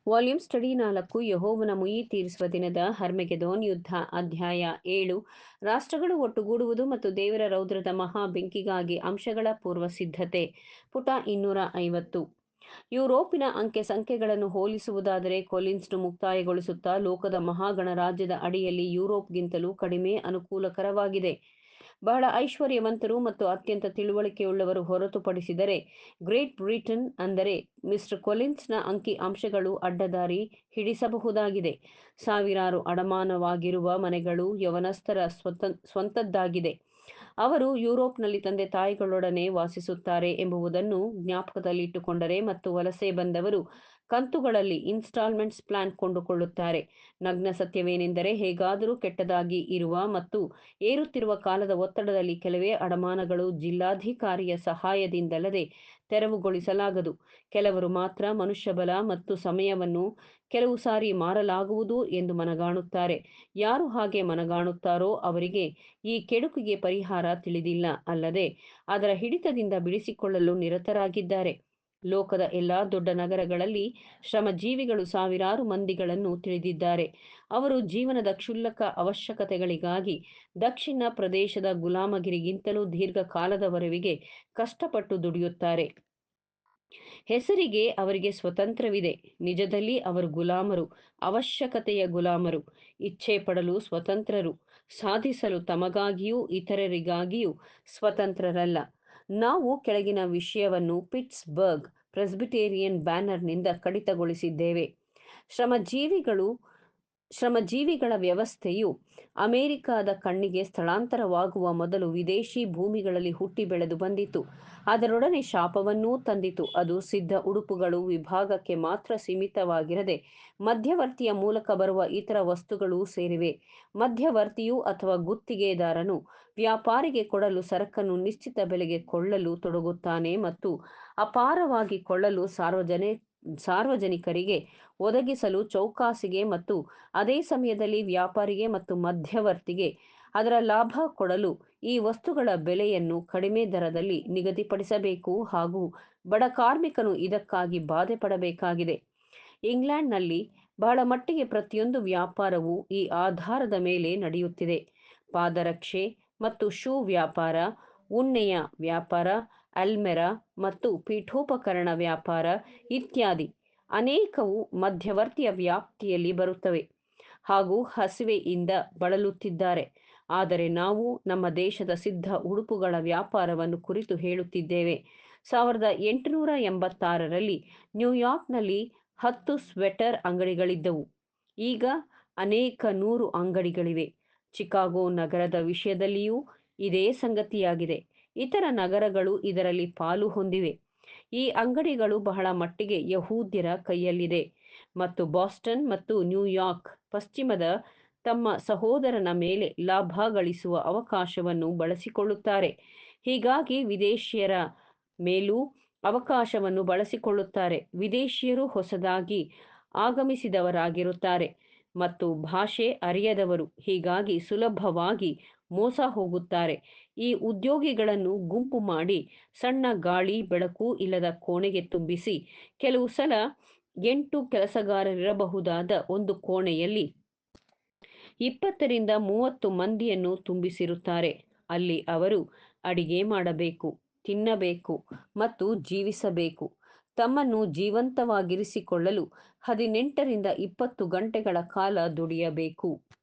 Volume study 4 ಯೆಹೋವನ ಮುಯ್ಯಿ ತೀರಿಸುವ ದಿನದ ಹರ್ಮೆಗೆದೋನ್ ಯುದ್ಧ ಅಧ್ಯಾಯ 7 ರಾಷ್ಟ್ರಗಳು ಒಟ್ಟುಗೂಡುವುದು ಮತ್ತು ದೇವರ ರೌದ್ರದ ಮಹಾ ಬೆಂಕಿಗಾಗಿ ಅಂಶಗಳ ಪೂರ್ವ ಸಿದ್ಧತೆ ಪುಟ 250 ಯುರೋಪಿನ ಅಂಕೆ ಸಂಖ್ಯೆಗಳನ್ನು ಹೋಲಿಸುವುದಾದರೆ ಕೊಲಿನ್ಸ್ನು ಮುಕ್ತಾಯಗೊಳಿಸುತ್ತಾ ಲೋಕದ ಮಹಾಗಣರಾಜ್ಯದ ಅಡಿಯಲ್ಲಿ ಯುರೋಪ್ಗಿಂತಲೂ ಕಡಿಮೆ ಅನುಕೂಲಕರವಾಗಿದೆ. ಬಹಳ ಐಶ್ವರ್ಯವಂತರು ಮತ್ತು ಅತ್ಯಂತ ತಿಳುವಳಿಕೆಯುಳ್ಳವರು ಹೊರತುಪಡಿಸಿದರೆ ಗ್ರೇಟ್ ಬ್ರಿಟನ್ ಅಂದರೆ ಮಿಸ್ಟರ್ ಕೊಲಿನ್ಸ್ನ ಅಂಕಿ ಅಂಶಗಳು ಅಡ್ಡದಾರಿ ಹಿಡಿಸಬಹುದಾಗಿದೆ. ಸಾವಿರಾರು ಅಡಮಾನವಾಗಿರುವ ಮನೆಗಳು ಯವನಸ್ಥರ ಸ್ವಂತದ್ದಾಗಿದೆ. ಅವರು ಯುರೋಪ್ನಲ್ಲಿ ತಂದೆ ತಾಯಿಗಳೊಡನೆ ವಾಸಿಸುತ್ತಾರೆ ಎಂಬುದನ್ನು ಜ್ಞಾಪಕದಲ್ಲಿಟ್ಟುಕೊಂಡರೆ ಮತ್ತು ವಲಸೆ ಬಂದವರು ಕಂತುಗಳಲ್ಲಿ ಇನ್ಸ್ಟಾಲ್ಮೆಂಟ್ಸ್ ಪ್ಲಾನ್ ಕೊಂಡುಕೊಳ್ಳುತ್ತಾರೆ. ನಗ್ನ ಸತ್ಯವೇನೆಂದರೆ ಹೇಗಾದರೂ ಕೆಟ್ಟದಾಗಿ ಇರುವ ಮತ್ತು ಏರುತ್ತಿರುವ ಕಾಲದ ಒತ್ತಡದಲ್ಲಿ ಕೆಲವೇ ಅಡಮಾನಗಳು ಜಿಲ್ಲಾಧಿಕಾರಿಯ ಸಹಾಯದಿಂದಲ್ಲದೆ ತೆರವುಗೊಳಿಸಲಾಗದು. ಕೆಲವರು ಮಾತ್ರ ಮನುಷ್ಯಬಲ ಮತ್ತು ಸಮಯವನ್ನು ಕೆಲವು ಸಾರಿ ಮಾರಲಾಗುವುದು ಎಂದು ಮನಗಾಣುತ್ತಾರೆ. ಯಾರು ಹಾಗೆ ಮನಗಾಣುತ್ತಾರೋ ಅವರಿಗೆ ಈ ಕೆಡುಕಿಗೆ ಪರಿಹಾರ ತಿಳಿದಿಲ್ಲ, ಅಲ್ಲದೆ ಅದರ ಹಿಡಿತದಿಂದ ಬಿಡಿಸಿಕೊಳ್ಳಲು ನಿರತರಾಗಿದ್ದಾರೆ. ಲೋಕದ ಎಲ್ಲಾ ದೊಡ್ಡ ನಗರಗಳಲ್ಲಿ ಶ್ರಮಜೀವಿಗಳು ಸಾವಿರಾರು ಮಂದಿಗಳನ್ನು ತಿಳಿದಿದ್ದಾರೆ. ಅವರು ಜೀವನದ ಕ್ಷುಲ್ಲಕ ಅವಶ್ಯಕತೆಗಳಿಗಾಗಿ ದಕ್ಷಿಣ ಪ್ರದೇಶದ ಗುಲಾಮಗಿರಿಗಿಂತಲೂ ದೀರ್ಘಕಾಲದವರೆಗೆ ಕಷ್ಟಪಟ್ಟು ದುಡಿಯುತ್ತಾರೆ. ಹೆಸರಿಗೆ ಅವರಿಗೆ ಸ್ವತಂತ್ರವಿದೆ, ನಿಜದಲ್ಲಿ ಅವರು ಗುಲಾಮರು, ಅವಶ್ಯಕತೆಯ ಗುಲಾಮರು, ಇಚ್ಛೆ ಪಡಲು ಸ್ವತಂತ್ರರು, ಸಾಧಿಸಲು ತಮಗಾಗಿಯೂ ಇತರರಿಗಾಗಿಯೂ ಸ್ವತಂತ್ರರಲ್ಲ. ನಾವು ಕೆಳಗಿನ ವಿಷಯವನ್ನು ಪಿಟ್ಸ್ಬರ್ಗ್ ಪ್ರೆಸ್ಬಿಟೇರಿಯನ್ ಬ್ಯಾನರ್ನಿಂದ ಕಡಿತಗೊಳಿಸಿದ್ದೇವೆ. ಶ್ರಮಜೀವಿಗಳ ವ್ಯವಸ್ಥೆಯು ಅಮೆರಿಕಾದ ಕಣ್ಣಿಗೆ ಸ್ಥಳಾಂತರವಾಗುವ ಮೊದಲು ವಿದೇಶಿ ಭೂಮಿಗಳಲ್ಲಿ ಹುಟ್ಟಿ ಬೆಳೆದು ಬಂದಿತು. ಅದರೊಡನೆ ಶಾಪವನ್ನೂ ತಂದಿತು. ಅದು ಸಿದ್ಧ ಉಡುಪುಗಳು ವಿಭಾಗಕ್ಕೆ ಮಾತ್ರ ಸೀಮಿತವಾಗಿರದೆ ಮಧ್ಯವರ್ತಿಯ ಮೂಲಕ ಬರುವ ಇತರ ವಸ್ತುಗಳೂ ಸೇರಿವೆ. ಮಧ್ಯವರ್ತಿಯು ಅಥವಾ ಗುತ್ತಿಗೆದಾರನು ವ್ಯಾಪಾರಿಗೆ ಕೊಡಲು ಸರಕನ್ನು ನಿಶ್ಚಿತ ಬೆಲೆಗೆ ಕೊಳ್ಳಲು ತೊಡಗುತ್ತಾನೆ ಮತ್ತು ಅಪಾರವಾಗಿ ಕೊಳ್ಳಲು ಸಾರ್ವಜನಿಕರಿಗೆ ಒದಗಿಸಲು ಚೌಕಾಸಿಗೆ ಮತ್ತು ಅದೇ ಸಮಯದಲ್ಲಿ ವ್ಯಾಪಾರಿಗೆ ಮತ್ತು ಮಧ್ಯವರ್ತಿಗೆ ಅದರ ಲಾಭ ಕೊಡಲು ಈ ವಸ್ತುಗಳ ಬೆಲೆಯನ್ನು ಕಡಿಮೆ ದರದಲ್ಲಿ ನಿಗದಿಪಡಿಸಬೇಕು ಹಾಗೂ ಬಡ ಕಾರ್ಮಿಕನು ಇದಕ್ಕಾಗಿ ಬಾಧೆ ಪಡಬೇಕಾಗಿದೆ. ಇಂಗ್ಲೆಂಡ್ನಲ್ಲಿ ಬಹಳ ಮಟ್ಟಿಗೆ ಪ್ರತಿಯೊಂದು ವ್ಯಾಪಾರವೂ ಈ ಆಧಾರದ ಮೇಲೆ ನಡೆಯುತ್ತಿದೆ. ಪಾದರಕ್ಷೆ ಮತ್ತು ಶೂ ವ್ಯಾಪಾರ, ಉಣ್ಣೆಯ ವ್ಯಾಪಾರ, ಅಲ್ಮೆರಾ ಮತ್ತು ಪೀಠೋಪಕರಣ ವ್ಯಾಪಾರ ಇತ್ಯಾದಿ ಅನೇಕವು ಮಧ್ಯವರ್ತಿಯ ವ್ಯಾಪ್ತಿಯಲ್ಲಿ ಬರುತ್ತವೆ ಹಾಗೂ ಹಸಿವೆಯಿಂದ ಬಳಲುತ್ತಿದ್ದಾರೆ. ಆದರೆ ನಾವು ನಮ್ಮ ದೇಶದ ಸಿದ್ಧ ಉಡುಪುಗಳ ವ್ಯಾಪಾರವನ್ನು ಕುರಿತು ಹೇಳುತ್ತಿದ್ದೇವೆ. 1886ರಲ್ಲಿ ನ್ಯೂಯಾರ್ಕ್ನಲ್ಲಿ 10 ಸ್ವೆಟರ್ ಅಂಗಡಿಗಳಿದ್ದವು. ಈಗ ಅನೇಕ 100 ಅಂಗಡಿಗಳಿವೆ. ಚಿಕಾಗೋ ನಗರದ ವಿಷಯದಲ್ಲಿಯೂ ಇದೇ ಸಂಗತಿಯಾಗಿದೆ. ಇತರ ನಗರಗಳು ಇದರಲ್ಲಿ ಪಾಲು ಹೊಂದಿವೆ. ಈ ಅಂಗಡಿಗಳು ಬಹಳ ಮಟ್ಟಿಗೆ ಯಹೂದ್ಯರ ಕೈಯಲ್ಲಿದೆ ಮತ್ತು ಬಾಸ್ಟನ್ ಮತ್ತು ನ್ಯೂಯಾರ್ಕ್ ಪಶ್ಚಿಮದ ತಮ್ಮ ಸಹೋದರನ ಮೇಲೆ ಲಾಭ ಗಳಿಸುವ ಅವಕಾಶವನ್ನು ಬಳಸಿಕೊಳ್ಳುತ್ತಾರೆ. ಹೀಗಾಗಿ ವಿದೇಶಿಯರ ಮೇಲೂ ಅವಕಾಶವನ್ನು ಬಳಸಿಕೊಳ್ಳುತ್ತಾರೆ. ವಿದೇಶಿಯರು ಹೊಸದಾಗಿ ಆಗಮಿಸಿದವರಾಗಿರುತ್ತಾರೆ ಮತ್ತು ಭಾಷೆ ಅರಿಯದವರು, ಹೀಗಾಗಿ ಸುಲಭವಾಗಿ ಮೋಸ ಹೋಗುತ್ತಾರೆ. ಈ ಉದ್ಯೋಗಿಗಳನ್ನು ಗುಂಪು ಮಾಡಿ ಸಣ್ಣ ಗಾಳಿ ಬೆಳಕು ಇಲ್ಲದ ಕೋಣೆಗೆ ತುಂಬಿಸಿ ಕೆಲವು ಸಲ 8 ಕೆಲಸಗಾರರಿರಬಹುದಾದ ಒಂದು ಕೋಣೆಯಲ್ಲಿ 20 ರಿಂದ 30 ಮಂದಿಯನ್ನು ತುಂಬಿಸಿರುತ್ತಾರೆ. ಅಲ್ಲಿ ಅವರು ಅಡಿಗೆ ಮಾಡಬೇಕು, ತಿನ್ನಬೇಕು ಮತ್ತು ಜೀವಿಸಬೇಕು. ತಮ್ಮನ್ನು ಜೀವಂತವಾಗಿರಿಸಿಕೊಳ್ಳಲು 18 ರಿಂದ 20 ಗಂಟೆಗಳ ಕಾಲ ದುಡಿಯಬೇಕು.